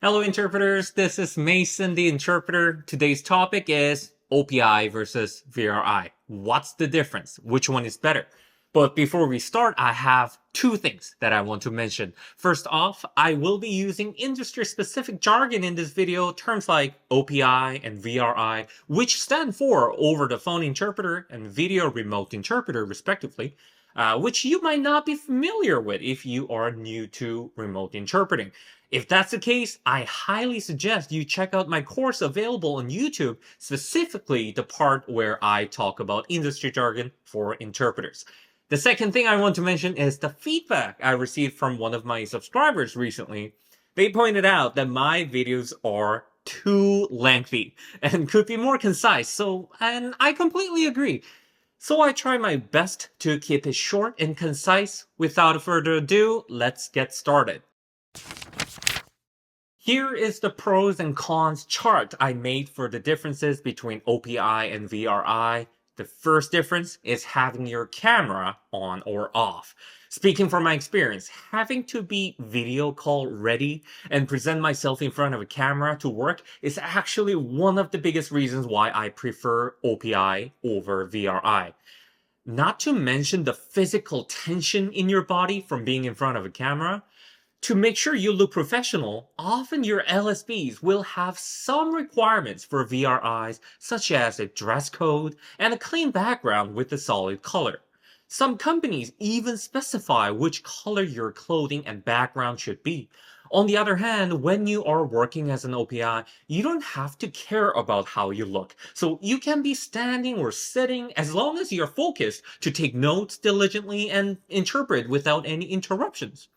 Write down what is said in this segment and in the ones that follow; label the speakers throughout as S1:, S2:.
S1: Hello, interpreters. This is Mason, the interpreter. Today's topic is OPI versus VRI. What's the difference? Which one is better? But before we start, I have two things that I want to mention. First off, I will be using industry-specific jargon in this video, terms like OPI and VRI, which stand for over-the-phone interpreter and video remote interpreter, respectively, which you might not be familiar with if you are new to remote interpreting. If that's the case, I highly suggest you check out my course available on YouTube, specifically the part where I talk about industry jargon for interpreters. The second thing I want to mention is the feedback I received from one of my subscribers recently. They pointed out that my videos are too lengthy and could be more concise, and I completely agree. So I try my best to keep it short and concise. Without further ado, let's get started. Here is the pros and cons chart I made for the differences between OPI and VRI. The first difference is having your camera on or off. Speaking from my experience, having to be video call ready and present myself in front of a camera to work is actually one of the biggest reasons why I prefer OPI over VRI. Not to mention the physical tension in your body from being in front of a camera. To make sure you look professional, often your LSPs will have some requirements for VRIs, such as a dress code and a clean background with a solid color. Some companies even specify which color your clothing and background should be. On the other hand, when you are working as an OPI, you don't have to care about how you look. So you can be standing or sitting as long as you're focused to take notes diligently and interpret without any interruptions.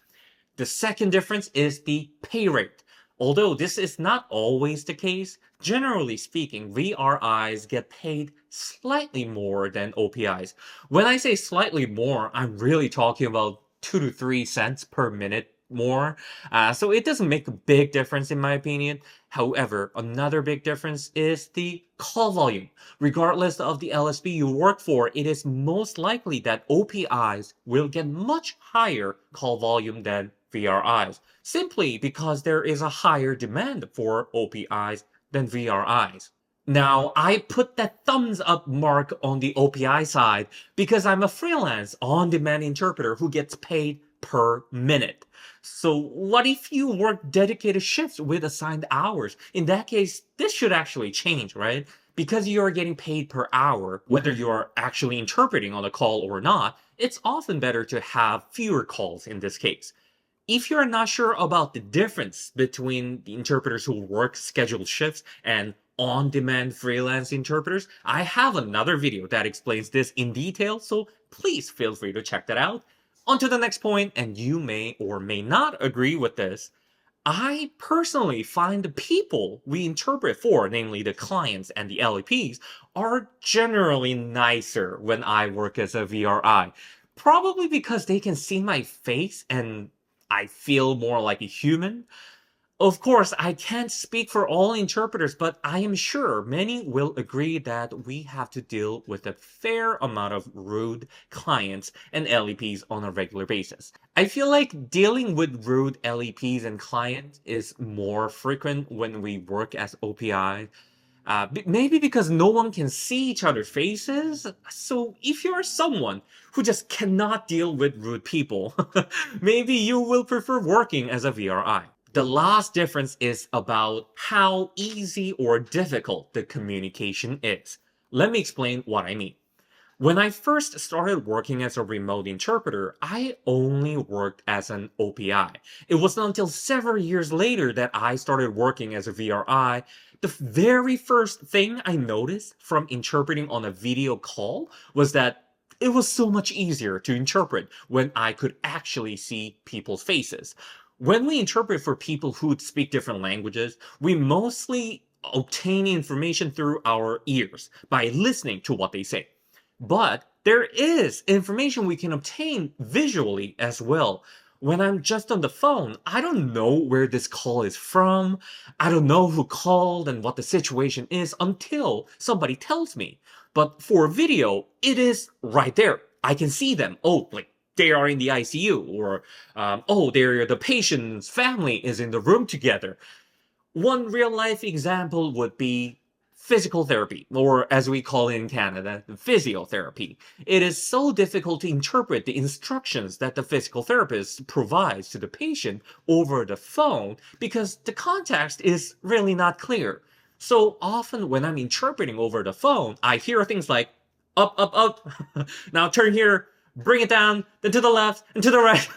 S1: The second difference is the pay rate. Although this is not always the case, generally speaking, VRIs get paid slightly more than OPIs. When I say slightly more, I'm really talking about 2 to 3 cents per minute more. So it doesn't make a big difference in my opinion. However, another big difference is the call volume. Regardless of the LSP you work for, it is most likely that OPIs will get much higher call volume than VRIs, simply because there is a higher demand for OPIs than VRIs. Now, I put that thumbs up mark on the OPI side because I'm a freelance on-demand interpreter who gets paid per minute. So what if you work dedicated shifts with assigned hours? In that case, this should actually change, right? Because you are getting paid per hour, whether you are actually interpreting on a call or not, it's often better to have fewer calls in this case. If you're not sure about the difference between the interpreters who work scheduled shifts and on-demand freelance interpreters, I have another video that explains this in detail, so please feel free to check that out. On to the next point, and you may or may not agree with this. I personally find the people we interpret for, namely the clients and the LEPs, are generally nicer when I work as a VRI. Probably because they can see my face and I feel more like a human. Of course, I can't speak for all interpreters, but I am sure many will agree that we have to deal with a fair amount of rude clients and LEPs on a regular basis. I feel like dealing with rude LEPs and clients is more frequent when we work as OPI. Maybe because no one can see each other's faces. So if you're someone who just cannot deal with rude people, maybe you will prefer working as a VRI. The last difference is about how easy or difficult the communication is. Let me explain what I mean. When I first started working as a remote interpreter, I only worked as an OPI. It wasn't until several years later that I started working as a VRI. The very first thing I noticed from interpreting on a video call was that it was so much easier to interpret when I could actually see people's faces. When we interpret for people who speak different languages, we mostly obtain information through our ears by listening to what they say. But there is information we can obtain visually as well. When I'm just on the phone, I don't know where this call is from. I don't know who called and what the situation is until somebody tells me. But for video, it is right there. I can see them. Oh, like they are in the ICU, or oh, the patient's family is in the room together. One real-life example would be physical therapy, or as we call it in Canada, physiotherapy. It is so difficult to interpret the instructions that the physical therapist provides to the patient over the phone because the context is really not clear. So often when I'm interpreting over the phone, I hear things like, up, up, up, now turn here, bring it down, then to the left, and to the right.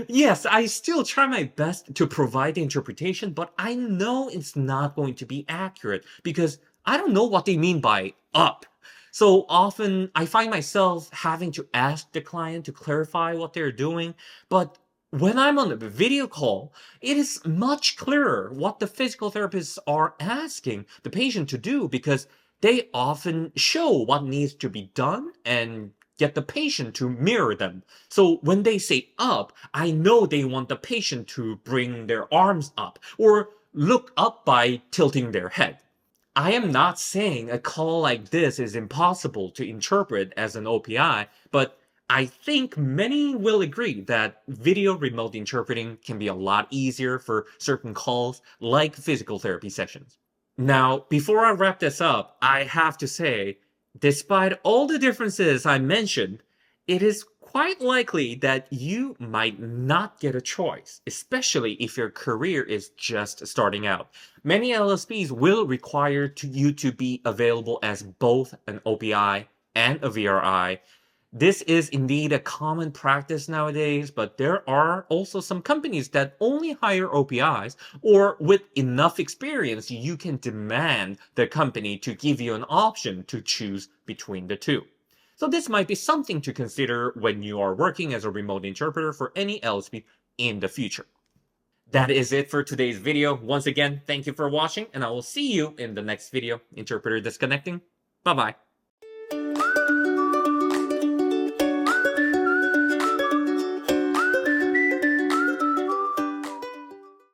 S1: Yes, I still try my best to provide the interpretation, but I know it's not going to be accurate because I don't know what they mean by up. So often I find myself having to ask the client to clarify what they're doing, but when I'm on a video call, it is much clearer what the physical therapists are asking the patient to do because they often show what needs to be done and get the patient to mirror them. So when they say up, I know they want the patient to bring their arms up or look up by tilting their head. I am not saying a call like this is impossible to interpret as an OPI, but I think many will agree that video remote interpreting can be a lot easier for certain calls like physical therapy sessions. Now, before I wrap this up, I have to say, despite all the differences I mentioned, it is quite likely that you might not get a choice, especially if your career is just starting out. Many LSPs will require you to be available as both an OPI and a VRI. This is indeed a common practice nowadays, but there are also some companies that only hire OPIs, or with enough experience, you can demand the company to give you an option to choose between the two. So this might be something to consider when you are working as a remote interpreter for any LSP in the future. That is it for today's video. Once again, thank you for watching, and I will see you in the next video. Interpreter disconnecting. Bye-bye.